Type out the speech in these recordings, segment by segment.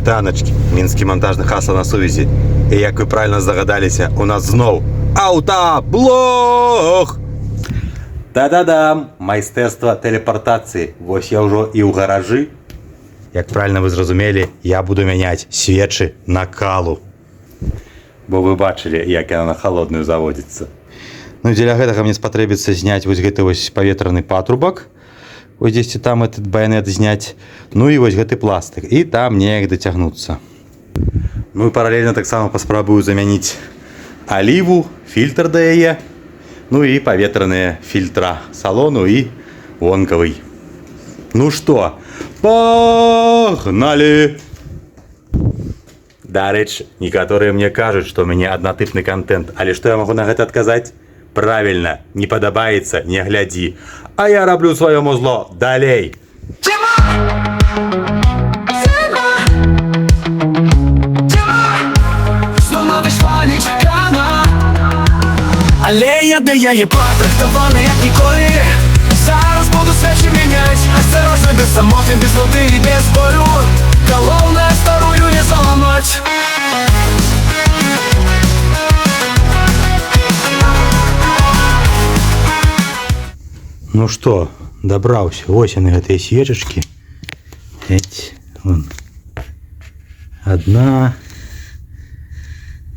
Вітаначки, мінський монтажний хасл на сувязі. І як ви правильно здогадалися, у нас знов автоблог! Та-да-дам! Майстерство телепортації. Ось я вже і у гаражі. Як правильно ви зрозуміли, я буду міняти свічі на калу. Бо ви бачили, як вона на холодную заводиться. Ну, для гэтага мне спатрэбіцца зняць вось гэты вось паветраны патрубак. Ось здесь и там этот байонет снять. Ну и вот гэты пластик. И там неяк дотягнуться. Ну и параллельно так само паспрабую заменить оливу, фильтр да яе. Ну и поветренные фильтра салону и вонковый. Ну что, погнали! Да, рэч, некоторые мне кажут, что у меня однотипный контент. Але что я могу на гэта отказать? Правильно, не подобается, не гляди. А я роблю своему зло далей. Знову вийшла нечекана, але я де я є потрактований як ніколи. Зараз буду свечі мінять, осторожно, без самоти, без води і без болю. Головне, старую не заламать. Ну что, добрался. Вот они, эти свечечки. Вон. Одна,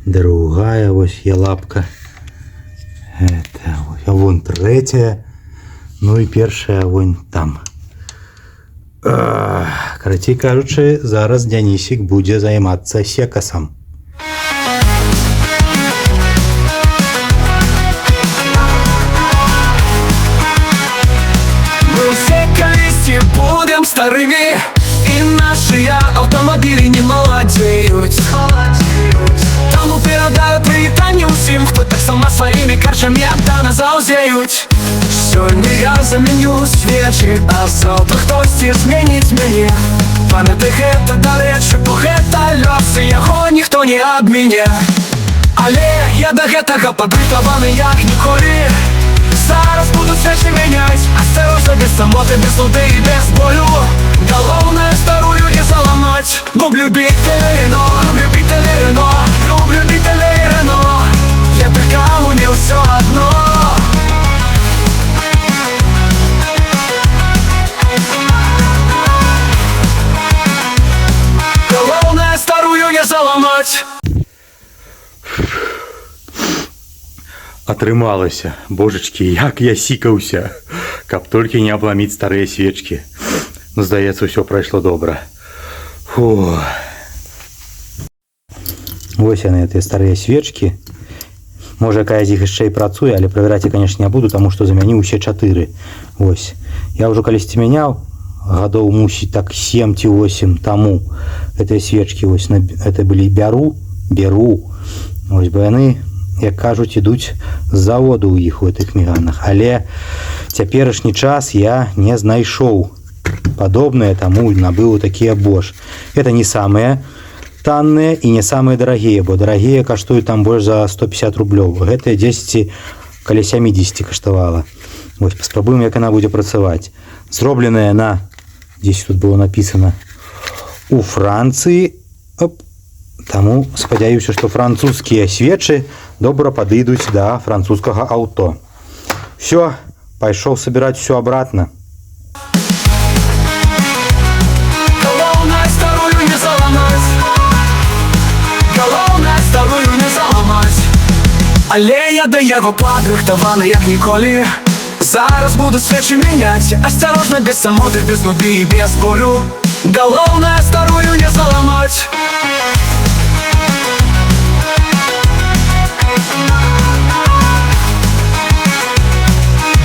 другая, вот я лапка. Это, а вон третья. Ну и первая вон там. Короче кажучи, зараз Денисик будет заниматься секасом. Будем старыми, и наши автомобили не молодеют. Тому передаю привітання усім, хто так само своїми карчами та не заузеють. Сьогодні я заміню свічі, а завтра хтось змінить мене. Пам'ятай, це далече, бо це льос, і його ніхто не обміняє. Але я до гэтага падрыхтаваны як ніколі. Зараз буду свечи менять, осторожно, без самоты, без суды и без болю. Головное, старую не заломать. Люблю любителей Рено, люблю любителей Рено. Я только мне все одно. Головное, старую не заломать. Атрымалася. Божечки, як я сікаўся. Каб толькі не абламіць старыя свечкі. Ну, здаецца, ўсё прайшло добра. Фу. Вось яны, гэтыя старыя свечкі. Можа, якая з іх яшчэ і працуе, але правяраць я, конечно, не буду, таму што замяніў усе 4. Вось. Я ўжо калісьці мяняў, гадоў мусіць так 7 ці 8 таму. Гэтыя свечкі, вось, это былі беру. Вось, бо яны, як кажуць, ідуць з заводу ў іх у гэтых меганах. Але цяперашні час я не знайшоў падобныя, таму набыў такія Bosch. Это не самыя танныя і не самыя дарагія, бо дарагія каштуюць там больш за 150 рублёў. Гэтая 10 каля 70 каштавала. Вось, паспрабуем, як яна будзе працаваць. Зробленая на, здесь тут было написано, у Францыі. Таму спадзяюся, што французскія свечы добра падыдуць да французскага аўто. Все, пайшоў собирать все обратно. Головне, старую не заламаць. Головне, старую не заламаць. Але я да яго падрыхтаваны як ніколі. Зараз буду свечи менять, осторожно, без самоты, без нуды и без болю. Головне, старую не заламаць.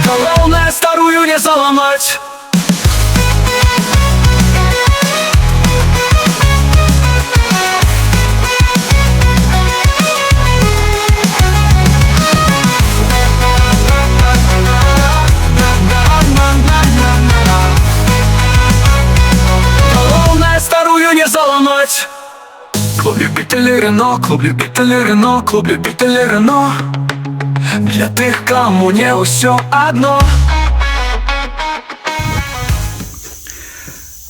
Головне, старую не заламаць. Головне, старую не заламаць. Клуб любителей Рено, клуб любителей Рено, клуб любителей Рено. Для тих, кому не усё одно.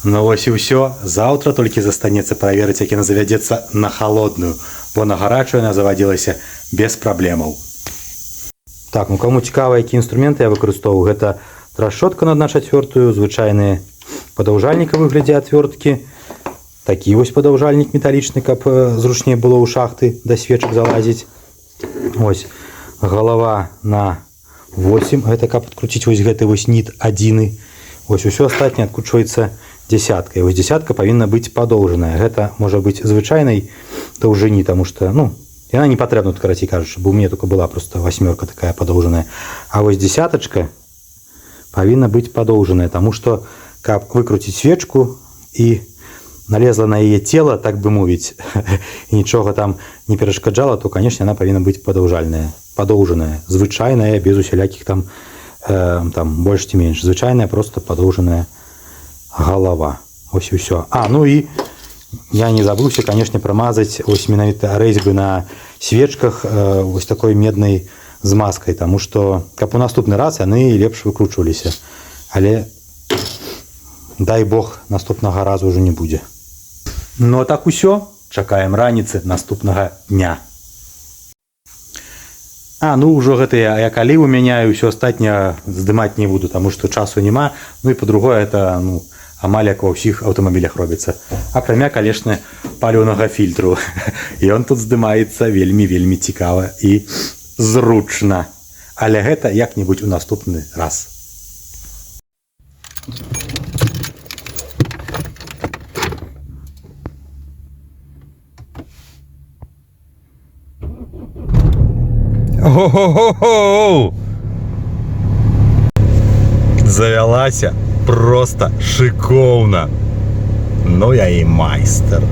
Ну вось і ўсё. Заўтра толькі застанецца праверыць, як яна завядзецца на халодную, бо на гарачую яна завадзілася без праблемаў. Так, ну каму цікава, які інструменты я выкарыстоўваю, гэта трашчотка на 1/4, звычайныя падаўжальніка ў выглядзе отверткі, такі вось падаўжальнік металічны, каб зручней было ў шахты да свечак залазіць. Ось галава на 8, гэта каб адкруціць вось гэты вось нит адзіны. Ось усё астатняе адкручваецца дзясяткай. Вось дзясятка павінна быць падоўжаная. Гэта можа быць звычайнай даўжыні, таму што, ну, яна не патрэбна, карацей кажучы, бо у мяне только была просто 8 такая падоўжаная. А вось дзясятачка павінна быць падоўжаная, таму што каб выкруціць свечку і налезла на яе цела, так бы мовіць, і нічога там не перашкаджала, то, канешне, яна павінна быць падаўжальная, падоўжаная, звычайная, без усялякіх там больш ці менш, звычайная, просто падоўжаная галава. Ось і ўсё. Ну і я не забыўся, канешне, прамазаць ось менавіта рэзьбы на свечках вось такой меднай змазкай, таму што каб у наступны раз яны лепш выкручваліся. Але дай Бог, наступнага разу ўжо не будзе. Ну а так усё, чакаем раніцы наступнага дня. Ну ўжо гэтыя як аліву мяняю, ўсё астатняе здымаць не буду, таму што часу няма. Ну і па-другое, это амаль як ва ўсіх аўтамабілях робіцца. Акрамя, канешне, паліўнага фільтру. Ён тут здымаецца вельмі цікава і зручна. Але гэта як-небудзь у наступны раз. О-хо-хо-хо! Завялася просто шикоўна. Ну я і майстер.